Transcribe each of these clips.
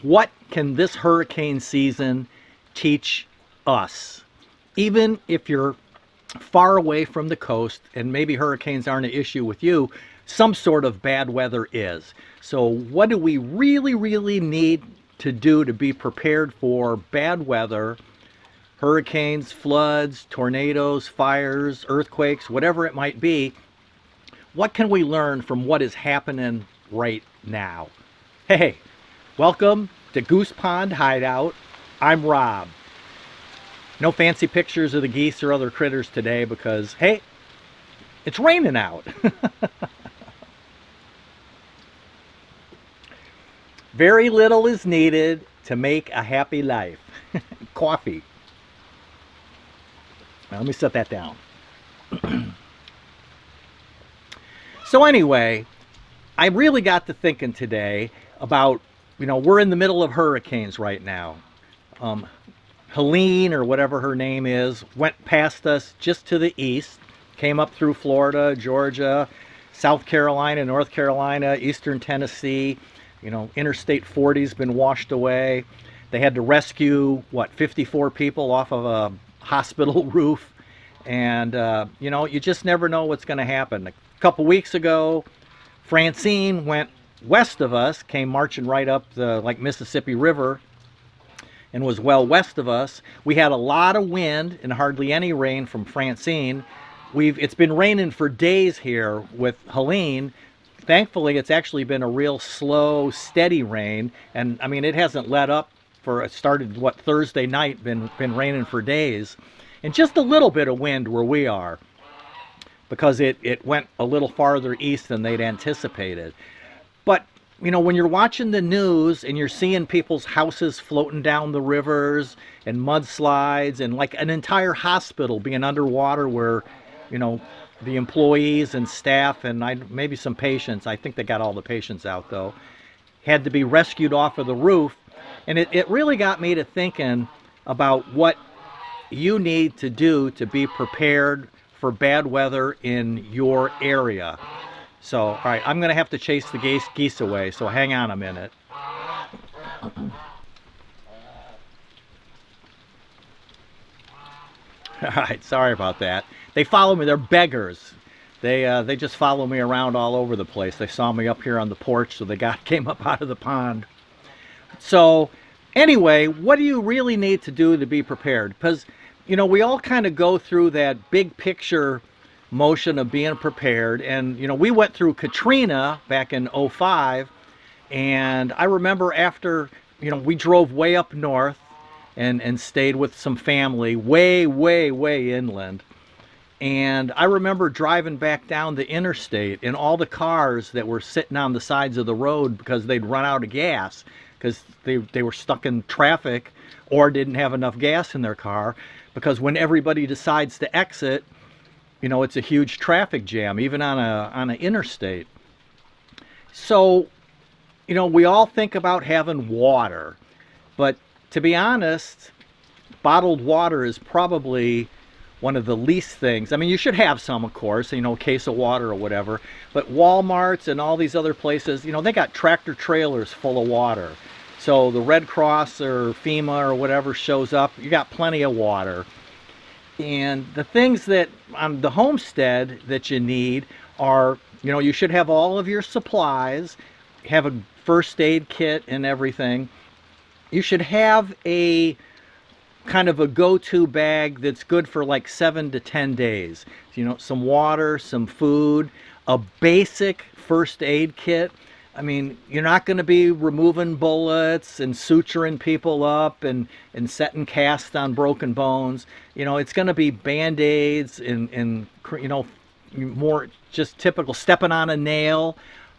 What can this hurricane season teach us? Even if you're far away from the coast and maybe hurricanes aren't an issue with you, some sort of bad weather is. So what do we really need to do to be prepared for bad weather, hurricanes, floods, tornadoes, fires, earthquakes, whatever it might be? What can we learn from what is happening right now? Hey, welcome to Goose Pond Hideout. I'm Rob. No fancy pictures of the geese or other critters today because, hey, it's raining out. Very little is needed to make a happy life. Coffee. Now, let me set that down. So anyway, I really got to thinking today about, we're in the middle of hurricanes right now. Helene, or whatever her name is, went past us just to the east, came up through Florida, Georgia, South Carolina, North Carolina, eastern Tennessee. Interstate 40's been washed away. They had to rescue, 54 people off of a hospital roof. And, you just never know what's going to happen. A couple weeks ago, Francine went west of us, came marching right up the Mississippi River, and was well west of us. We had a lot of wind and hardly any rain from Francine. It's been raining for days here with Helene. Thankfully, it's actually been a real slow, steady rain, and I mean, it hasn't let up it started Thursday night, been raining for days, and just a little bit of wind where we are, because it went a little farther east than they'd anticipated. But when you're watching the news and you're seeing people's houses floating down the rivers and mudslides and an entire hospital being underwater where, the employees and staff and maybe some patients, I think they got all the patients out though, had to be rescued off of the roof. And it really got me to thinking about what you need to do to be prepared for bad weather in your area. So, all right, I'm going to have to chase the geese away, so hang on a minute. All right, sorry about that. They follow me. They're beggars. They just follow me around all over the place. They saw me up here on the porch, so they came up out of the pond. So, anyway, what do you really need to do to be prepared? Because, we all kind of go through that big picture motion of being prepared, and we went through Katrina back in '05, and I remember after we drove way up north and stayed with some family way inland, and I remember driving back down the interstate and all the cars that were sitting on the sides of the road because they'd run out of gas because they were stuck in traffic or didn't have enough gas in their car, because when everybody decides to exit, it's a huge traffic jam, even on an interstate. So, we all think about having water, but to be honest, bottled water is probably one of the least things. I mean, you should have some, of course, a case of water or whatever, but Walmarts and all these other places, they got tractor trailers full of water. So the Red Cross or FEMA or whatever shows up, you got plenty of water. And the things that on the homestead that you need are, you should have all of your supplies, have a first aid kit and everything. You should have a kind of a go-to bag that's good for 7 to 10 days. Some water, some food, a basic first aid kit. I mean, you're not going to be removing bullets and suturing people up and setting casts on broken bones. It's going to be Band-Aids and more just typical stepping on a nail.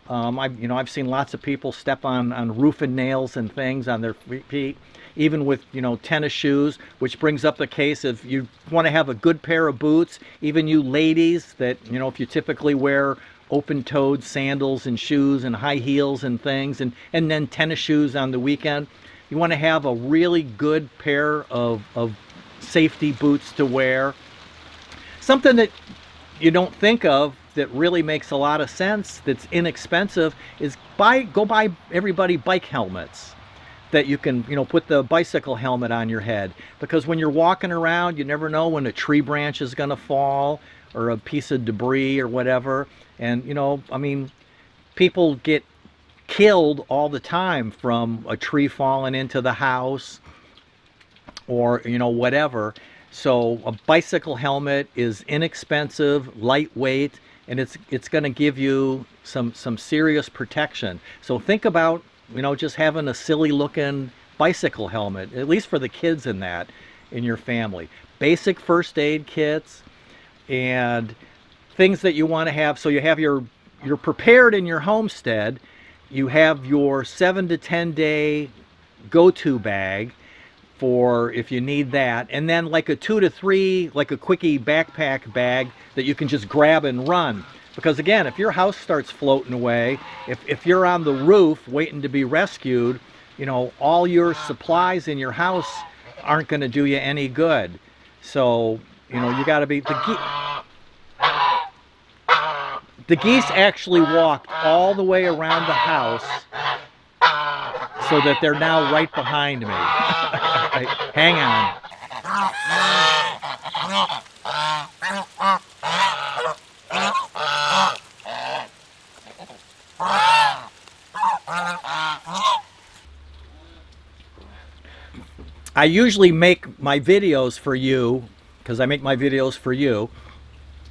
I've seen lots of people step on roofing nails and things on their feet, even with, tennis shoes, which brings up the case of you want to have a good pair of boots. Even you ladies that, if you typically wear open-toed sandals and shoes and high heels and things, and then tennis shoes on the weekend, you want to have a really good pair of safety boots to wear. Something that you don't think of that really makes a lot of sense, that's inexpensive, is go buy everybody bike helmets that you can, put the bicycle helmet on your head, because when you're walking around, you never know when a tree branch is going to fall or a piece of debris or whatever. And I mean, people get killed all the time from a tree falling into the house or whatever. So a bicycle helmet is inexpensive, lightweight, and it's going to give you some serious protection. So think about just having a silly looking bicycle helmet, at least for the kids in your family. Basic first aid kits and things that you want to have. So you have you're prepared in your homestead. You have your 7 to 10 day go-to bag for if you need that, and then like a 2 to 3, like a quickie backpack bag that you can just grab and run. Because again, if your house starts floating away, if you're on the roof waiting to be rescued, all your supplies in your house aren't going to do you any good. So you got to be the geese actually walked all the way around the house so that they're now right behind me. Hang on. I usually make my videos for you, because I make my videos for you.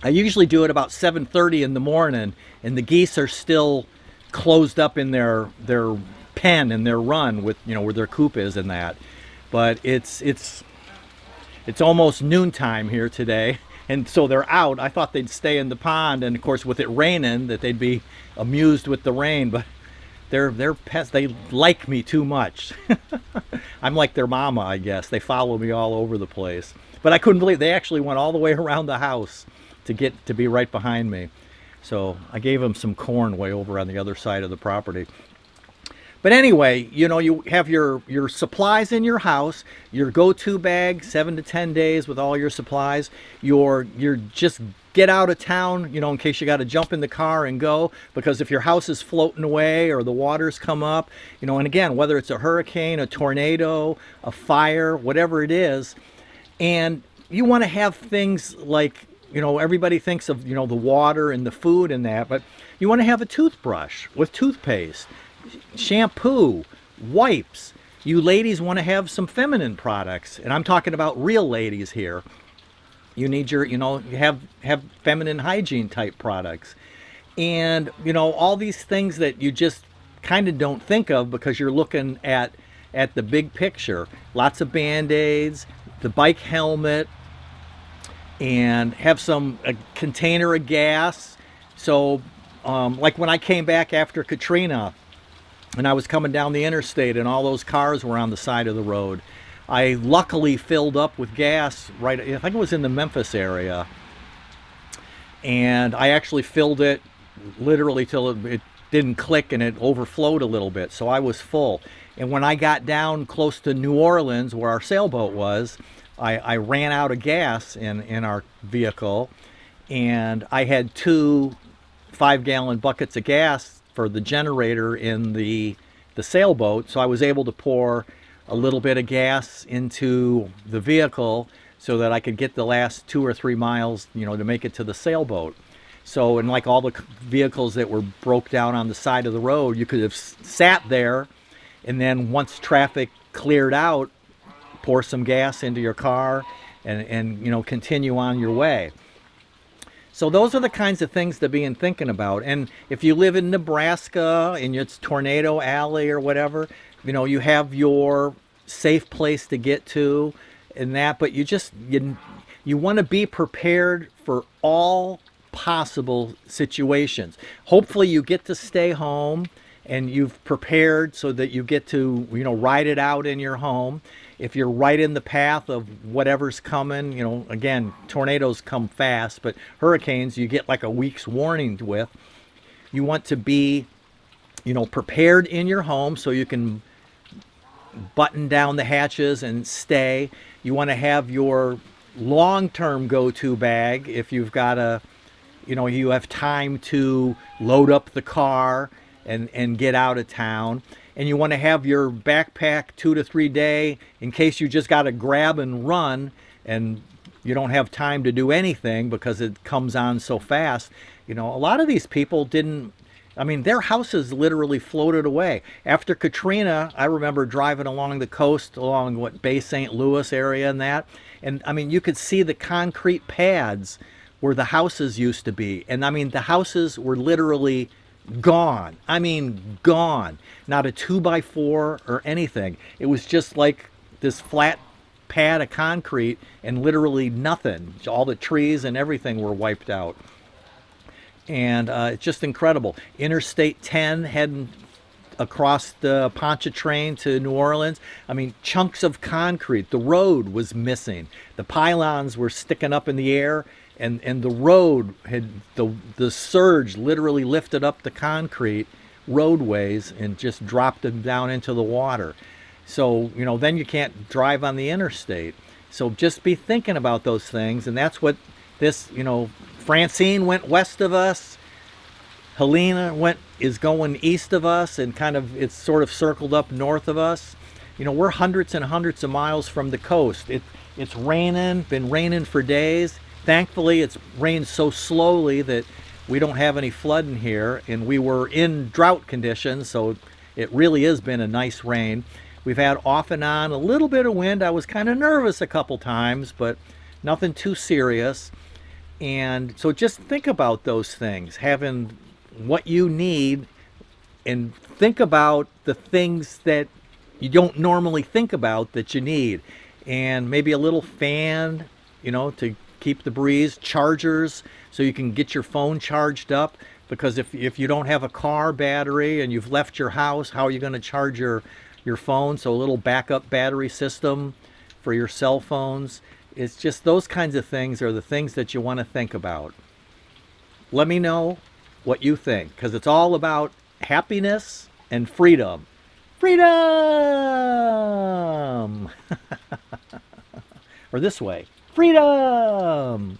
I usually do it about 7:30 in the morning, and the geese are still closed up in their pen and their run with where their coop is and that. But it's almost noontime here today, and so they're out. I thought they'd stay in the pond, and of course with it raining that they'd be amused with the rain, but they're pets. They like me too much. I'm like their mama, I guess. They follow me all over the place. But I couldn't believe they actually went all the way around the house to get to be right behind me. So I gave them some corn way over on the other side of the property. But anyway, you have your supplies in your house, your go-to bag, 7 to 10 days with all your supplies. You're just get out of town, in case you got to jump in the car and go, because if your house is floating away or the waters come up, and again, whether it's a hurricane, a tornado, a fire, whatever it is, and you want to have things like, everybody thinks of, the water and the food and that, but you want to have a toothbrush with toothpaste, shampoo, wipes. You ladies want to have some feminine products, and I'm talking about real ladies here. You need you have feminine hygiene type products, and all these things that you just kind of don't think of because you're looking at the big picture. Lots of Band-Aids, the bike helmet, and have a container of gas. So like when I came back after Katrina and I was coming down the interstate and all those cars were on the side of the road, I luckily filled up with gas I think it was in the Memphis area, and I actually filled it literally till it didn't click and it overflowed a little bit, so I was full. And when I got down close to New Orleans where our sailboat was, I ran out of gas in our vehicle, and I had 2 5-gallon buckets of gas for the generator in the sailboat, so I was able to pour a little bit of gas into the vehicle so that I could get the last 2 or 3 miles, to make it to the sailboat. So, and like all the vehicles that were broke down on the side of the road, you could have sat there, and then once traffic cleared out, pour some gas into your car and continue on your way. So those are the kinds of things to be thinking about. And if you live in Nebraska and it's Tornado Alley or whatever, you have your safe place to get to and that, but you want to be prepared for all possible situations. Hopefully you get to stay home and you've prepared so that you get to, ride it out in your home. If you're right in the path of whatever's coming, again, tornadoes come fast, but hurricanes you get like a week's warning with. You want to be, prepared in your home so you can button down the hatches and stay. You want to have your long-term go-to bag if you've got you know, you have time to load up the car and get out of town. And you want to have your backpack 2 to 3 day in case you just got to grab and run and you don't have time to do anything because it comes on so fast. You know, a lot of these people didn't, I mean, their houses literally floated away. After Katrina, I remember driving along the coast, along what Bay St. Louis area and that. And I mean, you could see the concrete pads where the houses used to be. And I mean, the houses were literally gone. I mean, gone. Not a 2x4 or anything. It was just like this flat pad of concrete and literally nothing. All the trees and everything were wiped out. And it's just incredible. Interstate 10 heading across the Pontchartrain to New Orleans. I mean, chunks of concrete. The road was missing. The pylons were sticking up in the air, and the road had, the surge literally lifted up the concrete roadways and just dropped them down into the water. So, you know, then you can't drive on the interstate. So just be thinking about those things. And that's what this, you know, Francine went west of us. Helene is going east of us, and kind of it's sort of circled up north of us. You know, we're hundreds and hundreds of miles from the coast. It's raining, been raining for days. Thankfully, it's rained so slowly that we don't have any flooding here, and we were in drought conditions, so it really has been a nice rain. We've had off and on a little bit of wind. I was kind of nervous a couple times, but nothing too serious. And so just think about those things, having what you need, and think about the things that you don't normally think about that you need. And maybe a little fan, you know, to keep the breeze, chargers so you can get your phone charged up, because if you don't have a car battery and you've left your house, how are you going to charge your phone? So a little backup battery system for your cell phones. It's just those kinds of things are the things that you want to think about. Let me know what you think, because it's all about happiness and freedom. Freedom! Or this way. Freedom!